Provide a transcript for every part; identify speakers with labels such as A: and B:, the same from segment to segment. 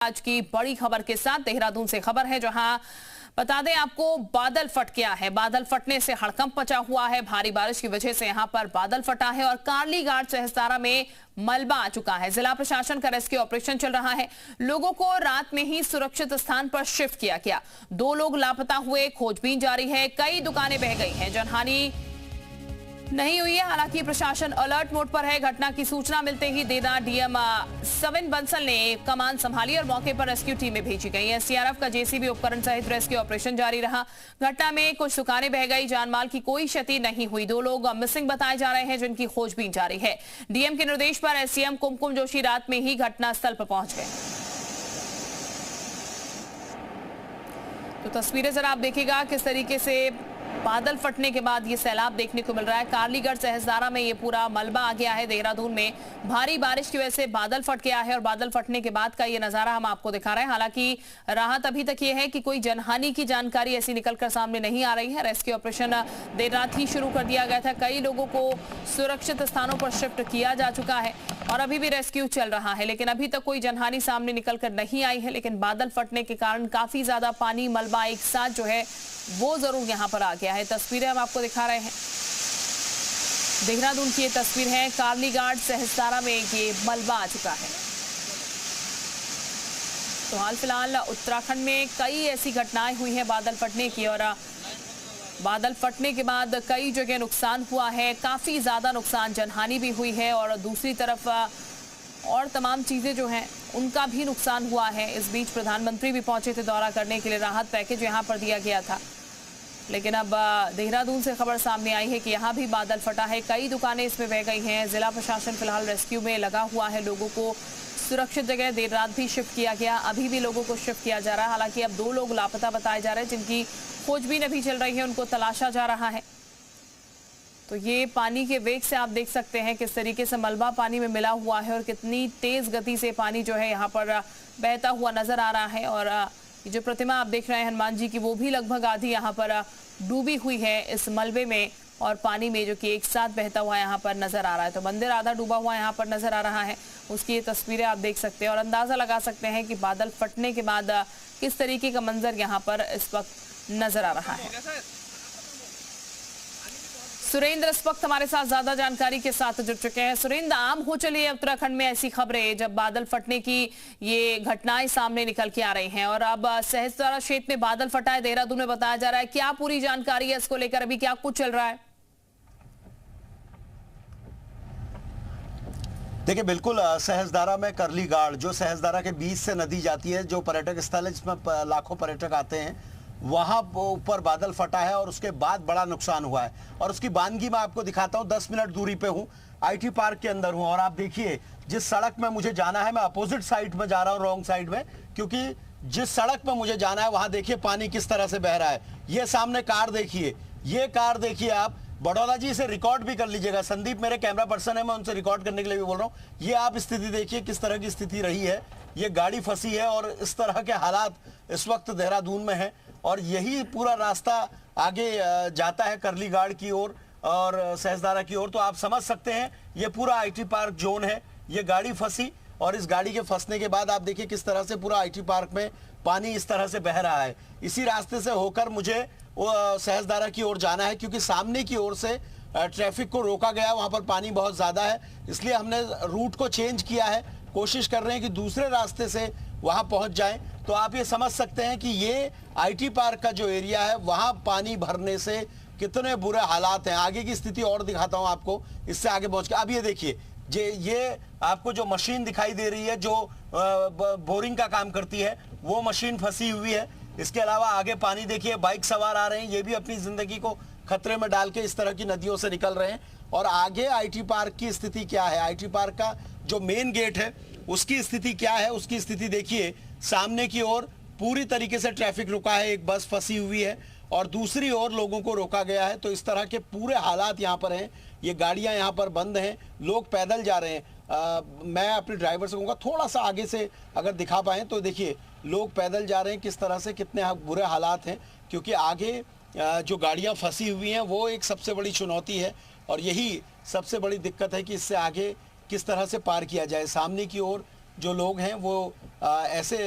A: आज की बड़ी खबर के साथ देहरादून से खबर है, जहां बता दें आपको बादल फट गया है। बादल फटने से हड़कंप मचा हुआ है। भारी बारिश की वजह से यहां पर बादल फटा है और कार्ली घाट सहस्तारा में मलबा आ चुका है। जिला प्रशासन का रेस्क्यू ऑपरेशन चल रहा है। लोगों को रात में ही सुरक्षित स्थान पर शिफ्ट किया गया। 2 लोग लापता हुए, खोजबीन जारी है। कई दुकानें बह गई हैं। जनहानि नहीं हुई है। हालांकि प्रशासन अलर्ट मोड पर है। घटना की सूचना मिलते ही देदा डीएम सविन बंसल ने कमान संभाली और मौके पर रेस्क्यू टीमें भेजी गई हैं। सीआरएफ का जेसीबी उपकरण सहित रेस्क्यू ऑपरेशन जारी रहा। घटना में कुछ दुकानें बह गई। जानमाल की कोई क्षति नहीं हुई। 2 लोग मिसिंग बताए जा रहे हैं, जिनकी खोजबीन जारी है। डीएम के निर्देश पर एसडीएम कुमकुम जोशी रात में ही घटनास्थल पर पहुंच गए। तो तस्वीरें जरा आप देखिएगा किस तरीके से बादल फटने के बाद ये सैलाब देखने को मिल रहा है। कार्लीगढ़ सहस्तारा में ये पूरा मलबा आ गया है। देहरादून में भारी बारिश की वजह से बादल फट गया है और बादल फटने के बाद का ये नजारा हम आपको दिखा रहे हैं। हालांकि राहत अभी तक ये है कि कोई जनहानि की जानकारी ऐसी निकलकर सामने नहीं आ रही है। रेस्क्यू ऑपरेशन देर रात ही शुरू कर दिया गया था। कई लोगों को सुरक्षित स्थानों पर शिफ्ट किया जा चुका है और अभी भी रेस्क्यू चल रहा है, लेकिन अभी तक कोई जनहानि सामने निकलकर नहीं आई है। लेकिन बादल फटने के कारण काफी ज्यादा पानी, मलबा एक साथ जो है वो जरूर यहां पर आ गया है। तस्वीरें हम आपको दिखा रहे हैं। देहरादून की ये तस्वीर है। कार्ली घाट सहस्तारा में ये मलबा आ चुका है। तो हाल फिलहाल उत्तराखंड में कई ऐसी घटनाएं हुई हैं बादल फटने की, और बादल फटने के बाद कई जगह नुकसान हुआ है। काफी ज्यादा नुकसान, जनहानि भी हुई है और दूसरी तरफ और तमाम चीजें जो हैं उनका भी नुकसान हुआ है। इस बीच प्रधानमंत्री भी पहुंचे थे दौरा करने के लिए। राहत पैकेज यहां पर दिया गया था। लेकिन अब देहरादून से खबर सामने आई है कि यहां भी बादल फटा है। कई दुकानें इसमें बह गई हैं। जिला प्रशासन फिलहाल रेस्क्यू में लगा हुआ है। लोगों को सुरक्षित जगह देर रात भी शिफ्ट किया गया। अभी भी लोगों को शिफ्ट किया जा रहा है। हालांकि अब 2 लोग लापता बताए जा रहे हैं, जिनकी खोजबीन अभी चल रही है। उनको तलाशा जा रहा है। तो ये पानी के वेग से आप देख सकते हैं किस तरीके से मलबा पानी में मिला हुआ है और कितनी तेज गति से पानी जो है यहाँ पर बहता हुआ नजर आ रहा है। और जो प्रतिमा आप देख रहे हैं हनुमान जी की, वो भी लगभग आधी यहाँ पर डूबी हुई है इस मलबे में और पानी में, जो कि एक साथ बहता हुआ यहाँ पर नजर आ रहा है। तो मंदिर आधा डूबा हुआ यहाँ पर नजर आ रहा है। उसकी ये तस्वीरें आप देख सकते हैं और अंदाजा लगा सकते हैं कि बादल फटने के बाद किस तरीके का मंजर यहाँ पर इस वक्त नजर आ रहा है। सुरेंद्र इस वक्त हमारे साथ ज्यादा जानकारी के साथ जुड़ चुके हैं। सुरेंद्र, आम हो चली है उत्तराखंड में ऐसी खबरें जब बादल फटने की ये घटनाएं सामने निकल के आ रही हैं, और अब सहस्तारा क्षेत्र में बादल फटा है, देहरादून में बताया जा रहा है। क्या पूरी जानकारी है इसको लेकर? अभी क्या कुछ चल रहा है?
B: देखिए, बिल्कुल सहस्तारा में करली घाट, जो सहस्तारा के बीच से नदी जाती है, जो पर्यटक स्थल है जिसमें लाखों पर्यटक आते हैं, वहां ऊपर बादल फटा है और उसके बाद बड़ा नुकसान हुआ है। और उसकी बानगी मैं आपको दिखाता हूं। 10 मिनट दूरी पे हूं, आईटी पार्क के अंदर हूं, और आप देखिए जिस सड़क में मुझे जाना है, मैं अपोजिट साइड में जा रहा हूं, रॉन्ग साइड में, क्योंकि जिस सड़क में मुझे जाना है वहां देखिए पानी किस तरह से बह रहा है। ये सामने कार देखिए, ये कार देखिए आप। बड़ौदा जी इसे रिकॉर्ड भी कर लीजिएगा। संदीप मेरे कैमरा पर्सन है, मैं उनसे रिकॉर्ड करने के लिए भी बोल रहा हूं। ये आप स्थिति देखिए किस तरह की स्थिति रही है। ये गाड़ी फंसी है और इस तरह के हालात इस वक्त देहरादून में है। और यही पूरा रास्ता आगे जाता है करली घाट की ओर और सहस्तारा की ओर। तो आप समझ सकते हैं ये पूरा आईटी पार्क जोन है। ये गाड़ी फंसी और इस गाड़ी के फंसने के बाद आप देखिए किस तरह से पूरा आईटी पार्क में पानी इस तरह से बह रहा है। इसी रास्ते से होकर मुझे सहस्तारा की ओर जाना है, क्योंकि सामने की ओर से ट्रैफिक को रोका गया, वहां पर पानी बहुत ज्यादा है, इसलिए हमने रूट को चेंज किया है। कोशिश कर रहे हैं कि दूसरे रास्ते से वहां पहुंच जाएं। तो आप ये समझ सकते हैं कि ये आईटी पार्क का जो एरिया है, वहां पानी भरने से कितने बुरे हालात हैं। आगे की स्थिति और दिखाता हूं आपको, इससे आगे पहुंच के। अब ये देखिए, ये आपको जो मशीन दिखाई दे रही है, जो बोरिंग का काम करती है, वो मशीन फंसी हुई है। इसके अलावा आगे पानी देखिए, बाइक सवार आ रहे हैं, ये भी अपनी जिंदगी को खतरे में डाल के इस तरह की नदियों से निकल रहे हैं। और आगे आईटी पार्क की स्थिति क्या है, आईटी पार्क का जो मेन गेट है उसकी स्थिति क्या है, उसकी स्थिति देखिए। सामने की ओर पूरी तरीके से ट्रैफिक रुका है, एक बस फंसी हुई है और दूसरी ओर लोगों को रोका गया है। तो इस तरह के पूरे हालात यहाँ पर हैं। ये गाड़ियाँ यहाँ पर बंद हैं, लोग पैदल जा रहे हैं। मैं अपने ड्राइवर से कहूँगा थोड़ा सा आगे से अगर दिखा पाएँ तो देखिए लोग पैदल जा रहे हैं, किस तरह से कितने बुरे हालात हैं। क्योंकि आगे जो गाड़ियाँ फंसी हुई हैं वो एक सबसे बड़ी चुनौती है और यही सबसे बड़ी दिक्कत है कि इससे आगे किस तरह से पार किया जाए। सामने की ओर जो लोग हैं वो ऐसे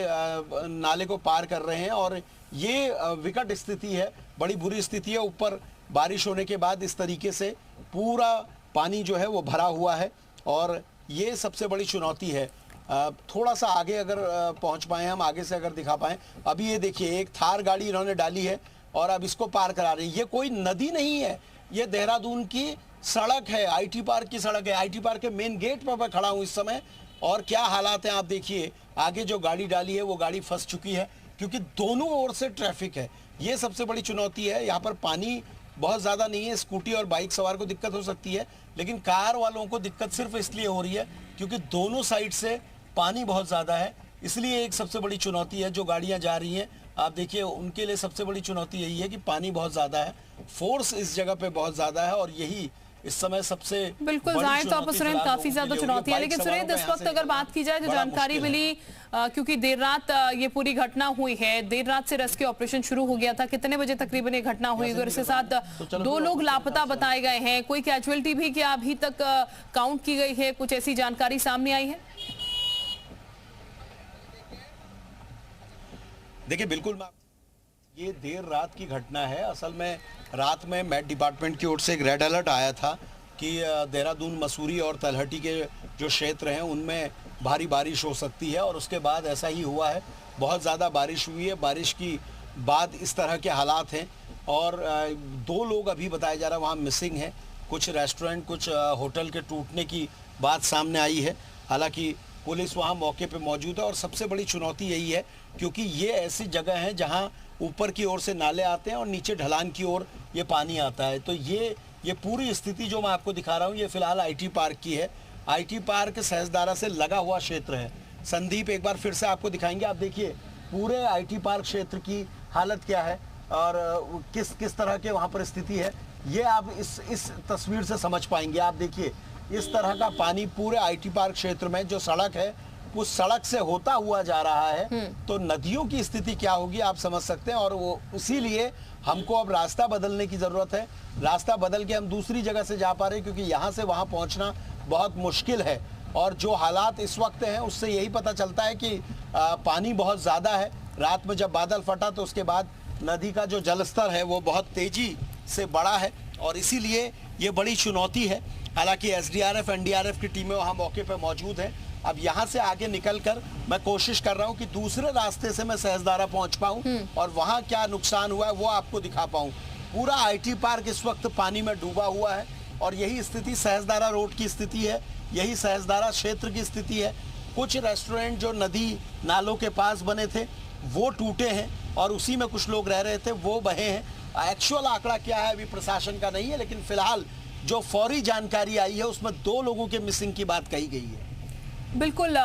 B: नाले को पार कर रहे हैं और ये विकट स्थिति है, बड़ी बुरी स्थिति है। ऊपर बारिश होने के बाद इस तरीके से पूरा पानी जो है वो भरा हुआ है और ये सबसे बड़ी चुनौती है। थोड़ा सा आगे अगर पहुंच पाए, हम आगे से अगर दिखा पाएं, अभी ये देखिए एक थार गाड़ी इन्होंने डाली है और अब इसको पार करा रही है। ये कोई नदी नहीं है, ये देहरादून की सड़क है, आईटी पार्क की सड़क है। आईटी पार्क के मेन गेट पर मैं खड़ा हूं इस समय और क्या हालात हैं आप देखिए। आगे जो गाड़ी डाली है वो गाड़ी फंस चुकी है क्योंकि दोनों ओर से ट्रैफिक है। ये सबसे बड़ी चुनौती है। यहाँ पर पानी बहुत ज़्यादा नहीं है, स्कूटी और बाइक सवार को दिक्कत हो सकती है, लेकिन कार वालों को दिक्कत सिर्फ इसलिए हो रही है क्योंकि दोनों साइड से पानी बहुत ज़्यादा है। इसलिए एक सबसे बड़ी चुनौती है। जो गाड़ियाँ जा रही हैं आप देखिए, उनके लिए सबसे बड़ी चुनौती यही है कि पानी बहुत ज़्यादा है, फोर्स इस जगह पे बहुत ज़्यादा है और यही इस समय सबसे
A: बिल्कुल जाहिर तौर पर सुरेंद्र काफी ज्यादा चुनौती है। लेकिन सुरेंद्र इस वक्त अगर बात की जाए जो जानकारी मिली, क्योंकि देर रात ये पूरी घटना हुई है, देर रात से रेस्क्यू ऑपरेशन शुरू हो गया था, कितने बजे तकरीबन ये घटना हुई और इसके साथ 2 लोग लापता बताए गए हैं, कोई कैजुअलिटी भी क्या अभी तक काउंट की गई है, कुछ ऐसी जानकारी सामने आई है?
B: देखिए बिल्कुल, ये देर रात की घटना है। असल में रात में मेट डिपार्टमेंट की ओर से एक रेड अलर्ट आया था कि देहरादून, मसूरी और तलहटी के जो क्षेत्र हैं उनमें भारी बारिश हो सकती है और उसके बाद ऐसा ही हुआ है। बहुत ज़्यादा बारिश हुई है। बारिश की बाद इस तरह के हालात हैं और 2 लोग अभी बताया जा रहा है वहाँ मिसिंग हैं। कुछ रेस्टोरेंट, कुछ होटल के टूटने की बात सामने आई है। हालांकि पुलिस वहाँ मौके पे मौजूद है और सबसे बड़ी चुनौती यही है क्योंकि ये ऐसी जगह है जहाँ ऊपर की ओर से नाले आते हैं और नीचे ढलान की ओर ये पानी आता है। तो ये पूरी स्थिति जो मैं आपको दिखा रहा हूँ ये फिलहाल आईटी पार्क की है। आईटी पार्क सहस्त्रधारा से लगा हुआ क्षेत्र है। संदीप एक बार फिर से आपको दिखाएंगे। आप देखिए पूरे आईटी पार्क क्षेत्र की हालत क्या है और किस तरह के वहाँ पर स्थिति है, ये आप इस तस्वीर से समझ पाएंगे। आप देखिए इस तरह का पानी पूरे आईटी पार्क क्षेत्र में, जो सड़क है उस सड़क से होता हुआ जा रहा है। तो नदियों की स्थिति क्या होगी आप समझ सकते हैं और वो इसीलिए हमको अब रास्ता बदलने की ज़रूरत है। रास्ता बदल के हम दूसरी जगह से जा पा रहे हैं क्योंकि यहाँ से वहाँ पहुँचना बहुत मुश्किल है। और जो हालात इस वक्त हैं उससे यही पता चलता है कि पानी बहुत ज़्यादा है। रात में जब बादल फटा तो उसके बाद नदी का जो जलस्तर है वो बहुत तेज़ी से बढ़ा है और इसीलिए ये बड़ी चुनौती है। हालांकि एसडीआरएफ, एनडीआरएफ की टीमें वहाँ मौके पर मौजूद हैं। अब यहाँ से आगे निकलकर मैं कोशिश कर रहा हूँ कि दूसरे रास्ते से मैं सहस्त्रधारा पहुँच पाऊँ और वहाँ क्या नुकसान हुआ है वो आपको दिखा पाऊँ। पूरा आईटी पार्क इस वक्त पानी में डूबा हुआ है और यही स्थिति सहस्त्रधारा रोड की स्थिति है, यही सहस्त्रधारा क्षेत्र की स्थिति है। कुछ रेस्टोरेंट जो नदी नालों के पास बने थे वो टूटे हैं और उसी में कुछ लोग रह रहे थे वो बहे हैं। एक्चुअल आंकड़ा क्या है अभी प्रशासन का नहीं है, लेकिन फिलहाल जो फौरी जानकारी आई है उसमें 2 लोगों के मिसिंग की बात कही गई है।
A: बिल्कुल।